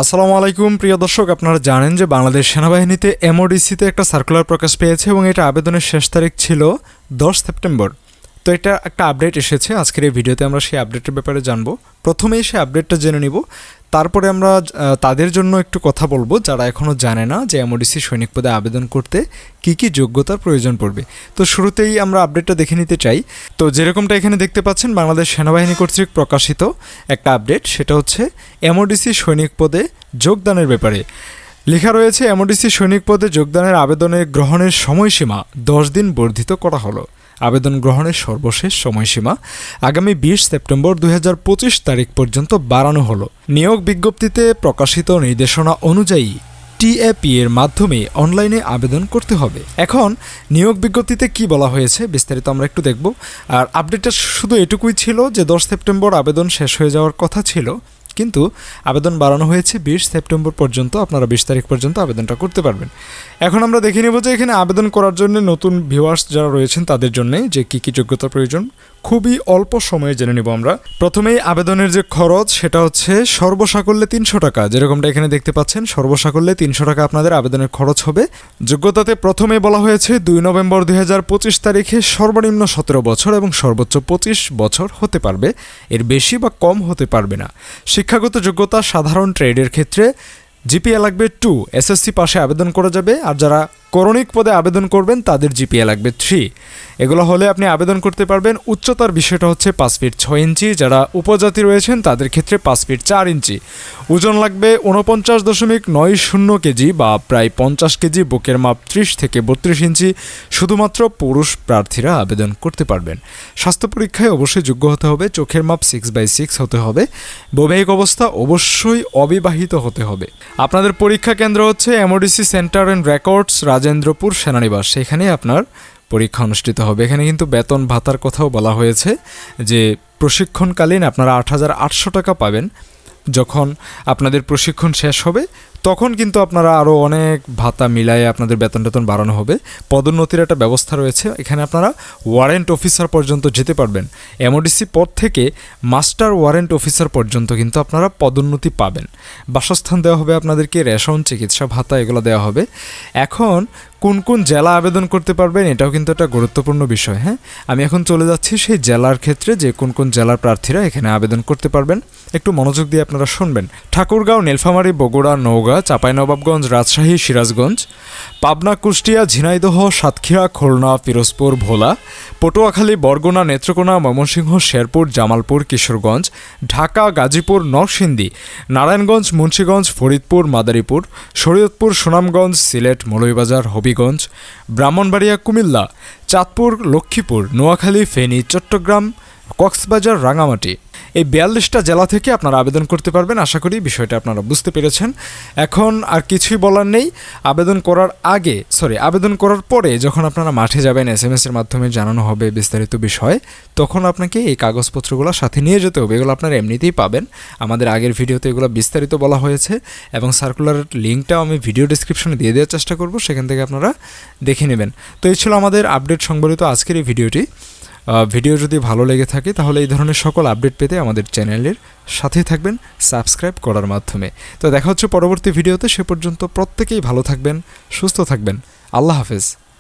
আসসালামু আলাইকুম প্রিয় দর্শক, আপনারা জানেন যে বাংলাদেশ সেনাবাহিনীতে এমওডিসিতে একটা সার্কুলার প্রকাশ পেয়েছে এবং এটা আবেদনের শেষ তারিখ ছিল 10 সেপ্টেম্বর। তো এটা একটা আপডেট এসেছে, আজকের এই ভিডিওতে আমরা সেই আপডেটের ব্যাপারে জানবো। প্রথমেই সেই আপডেটটা জেনে নিব, তারপরে আমরা তাদের জন্য একটু কথা বলবো যারা এখনও জানে না যে এমওডিসি সৈনিক পদে আবেদন করতে কী কী যোগ্যতার প্রয়োজন পড়বে। তো শুরুতেই আমরা আপডেটটা দেখে নিতে চাই। তো যেরকমটা এখানে দেখতে পাচ্ছেন, বাংলাদেশ সেনাবাহিনী কর্তৃক প্রকাশিত একটা আপডেট, সেটা হচ্ছে এমওডিসি সৈনিক পদে যোগদানের ব্যাপারে। লেখা রয়েছে, এমওডিসি সৈনিক পদে যোগদানের আবেদনের গ্রহণের সময়সীমা 10 দিন বর্ধিত করা হলো। আবেদন গ্রহণের সর্বশেষ সময়সীমা আগামী 20 সেপ্টেম্বর 2025 তারিখ পর্যন্ত বাড়ানো হলো। নিয়োগ বিজ্ঞপ্তিতে প্রকাশিত নির্দেশনা অনুযায়ী টিএপি এর মাধ্যমে অনলাইনে আবেদন করতে হবে। এখন নিয়োগ বিজ্ঞপ্তিতে কি বলা হয়েছে বিস্তারিত আমরা একটু দেখব। আর আপডেটটা শুধু এটুকুই ছিল যে 10 সেপ্টেম্বর আবেদন শেষ হয়ে যাওয়ার কথা ছিল, কিন্তু আবেদন বাড়ানো হয়েছে 20 সেপ্টেম্বর পর্যন্ত। আপনারা 20 তারিখ পর্যন্ত আবেদনটা করতে পারবেন। এখন আমরা দেখে নেব যে এখানে আবেদন করার জন্য নতুন ভিউয়ার্স যারা রয়েছেন তাদের জন্য যে কী কী যোগ্যতা প্রয়োজন, খুবই অল্প সময়ে জেনে নেব আমরা। প্রথমেই আবেদনের যে খরচ সেটা হচ্ছে সর্বসাকল্যে 300 টাকা। যেরকমটা এখানে দেখতে পাচ্ছেন, সর্বসাকল্যে 300 টাকা আপনাদের আবেদনের খরচ হবে। যোগ্যতাতে প্রথমে বলা হয়েছে 2 নভেম্বর 2025 তারিখে সর্বনিম্ন 17 বছর এবং সর্বোচ্চ 25 বছর হতে পারবে, এর বেশি বা কম হতে পারবে না। শিক্ষাগত যোগ্যতা সাধারণ ট্রেডের ক্ষেত্রে জিপিএ লাগবে 2, এসএসসি পাশে আবেদন করা যাবে। আর যারা করণিক পদে আবেদন করবেন তাদের জিপিএ লাগবে 3। এগুলো হলে আপনি আবেদন করতে পারবেন। উচ্চতার বিষয়টা হচ্ছে 5 ফিট 6 ইঞ্চি, যারা উপজাতি রয়েছেন তাদের ক্ষেত্রে 5 ফিট 4 ইঞ্চি। ওজন লাগবে 49.90 কেজি বা প্রায় 50 কেজি। বুকের মাপ 30 থেকে 32 ইঞ্চি। শুধুমাত্র পুরুষ প্রার্থীরা আবেদন করতে পারবেন। স্বাস্থ্য পরীক্ষায় অবশ্যই যোগ্য হতে হবে। চোখের মাপ 6/6 হতে হবে। বৈবাহিক অবস্থা অবশ্যই অবিবাহিত হতে হবে। আপনাদের পরীক্ষা কেন্দ্র হচ্ছে MODC centre and records, Rajendrapur সেনানিবাস, সেখানে আপনার পরীক্ষা অনুষ্ঠিত হবে। এখানে কিন্তু বেতন ভাতার কথাও বলা হয়েছে যে প্রশিক্ষণকালীন আপনারা 8,800 টাকা পাবেন। যখন আপনাদের প্রশিক্ষণ শেষ হবে তখন কিন্তু আপনারা আরও অনেক ভাতা মিলায়ে আপনাদের বেতন টেতন বাড়ানো হবে। পদোন্নতির একটা ব্যবস্থা রয়েছে, এখানে আপনারা ওয়ারেন্ট অফিসার পর্যন্ত যেতে পারবেন। এমওডিসি পদ থেকে মাস্টার ওয়ারেন্ট অফিসার পর্যন্ত কিন্তু আপনারা পদোন্নতি পাবেন। বাসস্থান দেওয়া হবে আপনাদেরকে, রেশন, চিকিৎসা ভাতা এগুলো দেওয়া হবে। এখন কোন কোন জেলা আবেদন করতে পারবেন এটাও কিন্তু একটা গুরুত্বপূর্ণ বিষয়। হ্যাঁ, আমি এখন চলে যাচ্ছি সেই জেলার ক্ষেত্রে, যে কোন কোন জেলার প্রার্থীরা এখানে আবেদন করতে পারবেন। একটু মনোযোগ দিয়ে আপনারা শুনবেন। ঠাকুরগাঁও, নীলফামারী, বগুড়া, নওগাঁ, চাঁপাইনবাবগঞ্জ, রাজশাহী, সিরাজগঞ্জ, পাবনা, কুষ্টিয়া, ঝিনাইদহ, সাতক্ষীরা, খুলনা, পিরোজপুর, ভোলা, পটুয়াখালী, বরগুনা, নেত্রকোনা, ময়মনসিংহ, শেরপুর, জামালপুর, কিশোরগঞ্জ, ঢাকা, গাজীপুর, নরসিংদী, নারায়ণগঞ্জ, মুন্সিগঞ্জ, ফরিদপুর, মাদারীপুর, শরীয়তপুর, সুনামগঞ্জ, সিলেট, মৌলভীবাজার, হবিগঞ্জ, ব্রাহ্মণবাড়িয়া, কুমিল্লা, চাঁদপুর, লক্ষ্মীপুর, নোয়াখালী, ফেনী, চট্টগ্রাম, কক্সবাজার, রাঙামাটি, এই 42টা জেলা থেকে আপনারা আবেদন করতে পারবেন। আশা করি বিষয়টা আপনারা বুঝতে পেরেছেন। এখন আর কিছুই বলার নেই। আবেদন করার পরে যখন আপনারা মাঠে যাবেন, SMS এর মাধ্যমে জানানো হবে বিস্তারিত বিষয়, তখন আপনাকে এই কাগজপত্রগুলো সাথে নিয়ে যেতে হবে। এগুলো আপনারা এমনিতেই পাবেন, আমাদের আগের ভিডিওতে এগুলো বিস্তারিত বলা হয়েছে এবং সার্কুলারের লিঙ্কটাও আমি ভিডিও ডেসক্রিপশনে দিয়ে দেওয়ার চেষ্টা করব, সেখান থেকে আপনারা দেখে নেবেন। তো এই ছিল আমাদের আপডেট সংবলিত আজকের এই ভিডিওটি। ভিডিও যদি ভালো লেগে থাকে তাহলে এই ধরনের সকল আপডেট পেতে আমাদের চ্যানেলের সাথেই থাকবেন সাবস্ক্রাইব করার মাধ্যমে। তো দেখা হচ্ছে পরবর্তী ভিডিওতে। সে পর্যন্ত প্রত্যেকেই ভালো থাকবেন, সুস্থ থাকবেন। আল্লাহ হাফেজ।